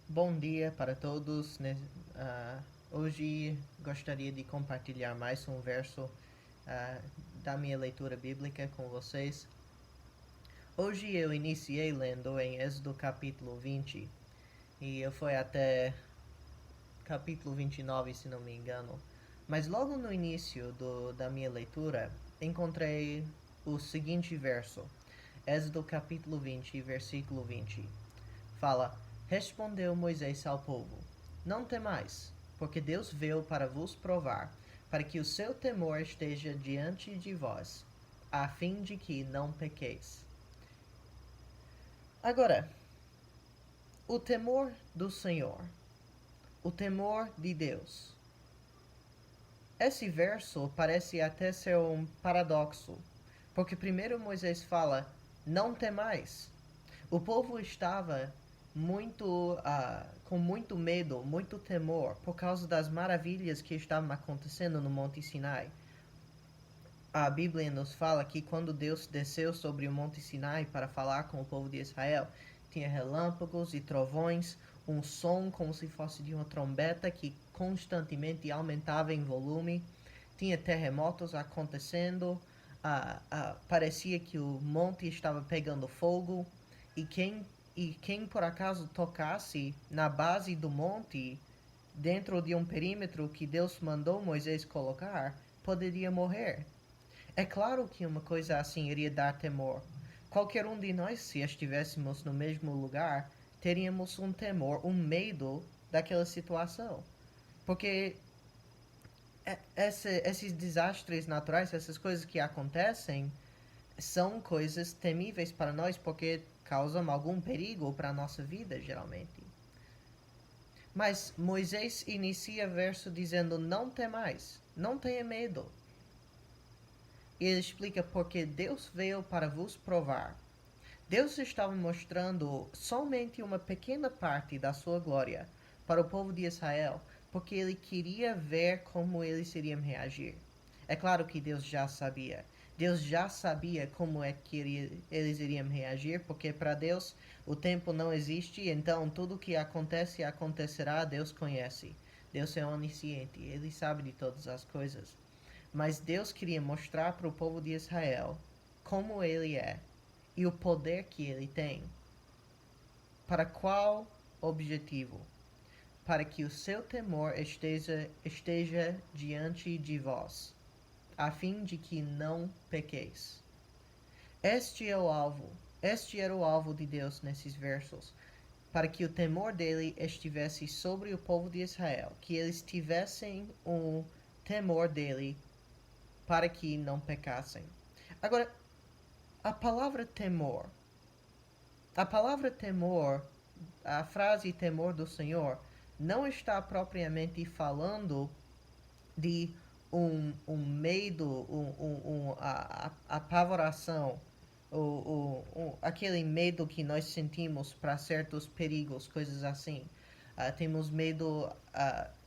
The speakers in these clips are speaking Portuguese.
Bom dia para todos. Hoje gostaria de compartilhar mais um verso da minha leitura bíblica com vocês. Hoje eu iniciei lendo em Êxodo capítulo 20 e eu fui até capítulo 29, se não me engano. Mas logo no início da minha leitura encontrei o seguinte verso. Êxodo capítulo 20, versículo 20. Fala: Respondeu Moisés ao povo: Não temais, porque Deus veio para vos provar, para que o seu temor esteja diante de vós, a fim de que não pequeis. Agora, o temor do Senhor, o temor de Deus. Esse verso parece até ser um paradoxo, porque primeiro Moisés fala: Não temais. O povo estava com muito medo, muito temor, por causa das maravilhas que estavam acontecendo no Monte Sinai. A Bíblia nos fala que quando Deus desceu sobre o Monte Sinai para falar com o povo de Israel, tinha relâmpagos e trovões, um som como se fosse de uma trombeta que constantemente aumentava em volume, tinha terremotos acontecendo, parecia que o monte estava pegando fogo, e quem por acaso tocasse na base do monte, dentro de um perímetro que Deus mandou Moisés colocar, poderia morrer. É claro que uma coisa assim iria dar temor. Qualquer um de nós, se estivéssemos no mesmo lugar, teríamos um temor, um medo daquela situação. Porque esses desastres naturais, essas coisas que acontecem, são coisas temíveis para nós porque causam algum perigo para a nossa vida, geralmente. Mas Moisés inicia o verso dizendo: Não temais, não tenha medo. E ele explica porque Deus veio para vos provar. Deus estava mostrando somente uma pequena parte da sua glória para o povo de Israel, porque ele queria ver como eles iriam reagir. É claro que Deus já sabia. Deus já sabia como é que eles iriam reagir, porque para Deus o tempo não existe, então tudo que acontece acontecerá, Deus conhece. Deus é onisciente, ele sabe de todas as coisas. Mas Deus queria mostrar para o povo de Israel como ele é e o poder que ele tem. Para qual objetivo? Para que o seu temor esteja diante de vós, a fim de que não pequeis. Este é o alvo. Este era o alvo de Deus nesses versos, para que o temor dele estivesse sobre o povo de Israel, que eles tivessem o temor dele para que não pecassem. Agora, a palavra temor, a palavra temor, a frase temor do Senhor, não está propriamente falando de um medo, apavoração, aquele medo que nós sentimos para certos perigos, coisas assim. Temos medo,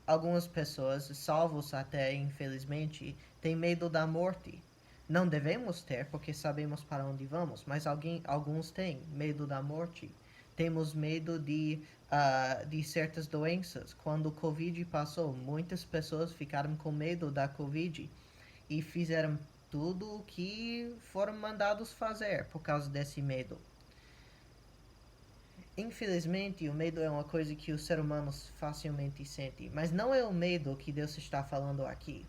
algumas pessoas, salvos até infelizmente, têm medo da morte. Não devemos ter, porque sabemos para onde vamos, mas alguns têm medo da morte. Temos medo de certas doenças. Quando o Covid passou, muitas pessoas ficaram com medo da Covid e fizeram tudo o que foram mandados fazer por causa desse medo. Infelizmente, o medo é uma coisa que os seres humanos facilmente sentem, mas não é o medo que Deus está falando aqui.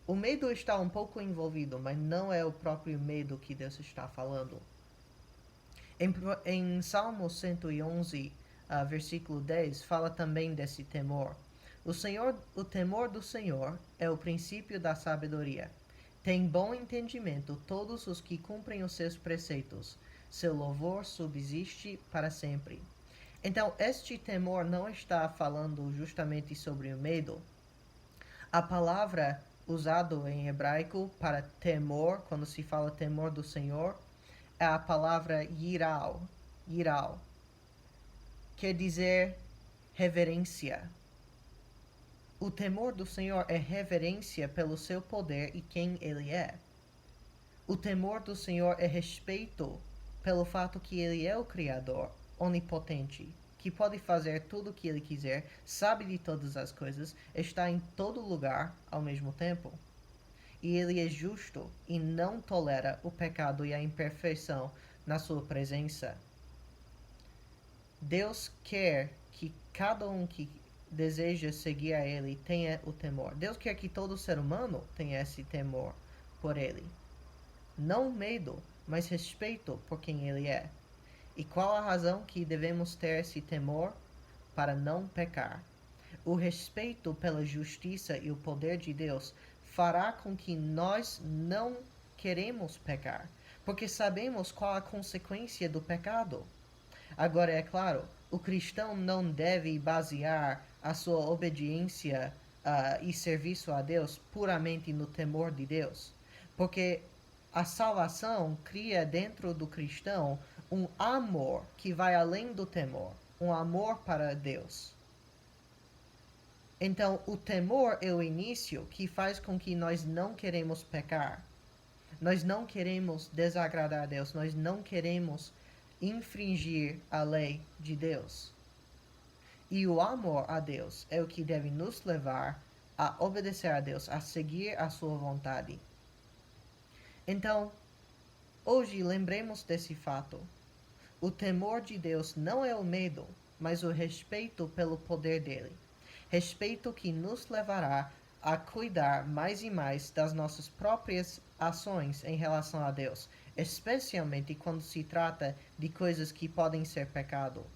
O medo está um pouco envolvido, mas não é o próprio medo que Deus está falando. Em Salmo 111, versículo 10, fala também desse temor. O temor do Senhor é o princípio da sabedoria. Tem bom entendimento todos os que cumprem os seus preceitos. Seu louvor subsiste para sempre. Então, este temor não está falando justamente sobre o medo. A palavra usada em hebraico para temor, quando se fala temor do Senhor, é a palavra yiral. Yiral quer dizer reverência. O temor do Senhor é reverência pelo seu poder e quem ele é. O temor do Senhor é respeito pelo fato que ele é o Criador, onipotente. que pode fazer tudo o que ele quiser, sabe de todas as coisas, está em todo lugar ao mesmo tempo. E ele é justo e não tolera o pecado e a imperfeição na sua presença. Deus quer que cada um que deseja seguir a ele tenha o temor. Deus quer que todo ser humano tenha esse temor por ele. Não medo, mas respeito por quem ele é. E qual a razão que devemos ter esse temor? Para não pecar. O respeito pela justiça e o poder de Deus fará com que nós não queremos pecar, porque sabemos qual a consequência do pecado. Agora, é claro, o cristão não deve basear a sua obediência e serviço a Deus puramente no temor de Deus, porque a salvação cria dentro do cristão um amor que vai além do temor, um amor para Deus. Então, o temor é o início que faz com que nós não queremos pecar. Nós não queremos desagradar a Deus, nós não queremos infringir a lei de Deus. E o amor a Deus é o que deve nos levar a obedecer a Deus, a seguir a sua vontade. Então, hoje lembremos desse fato. O temor de Deus não é o medo, mas o respeito pelo poder dele. Respeito que nos levará a cuidar mais e mais das nossas próprias ações em relação a Deus, especialmente quando se trata de coisas que podem ser pecado.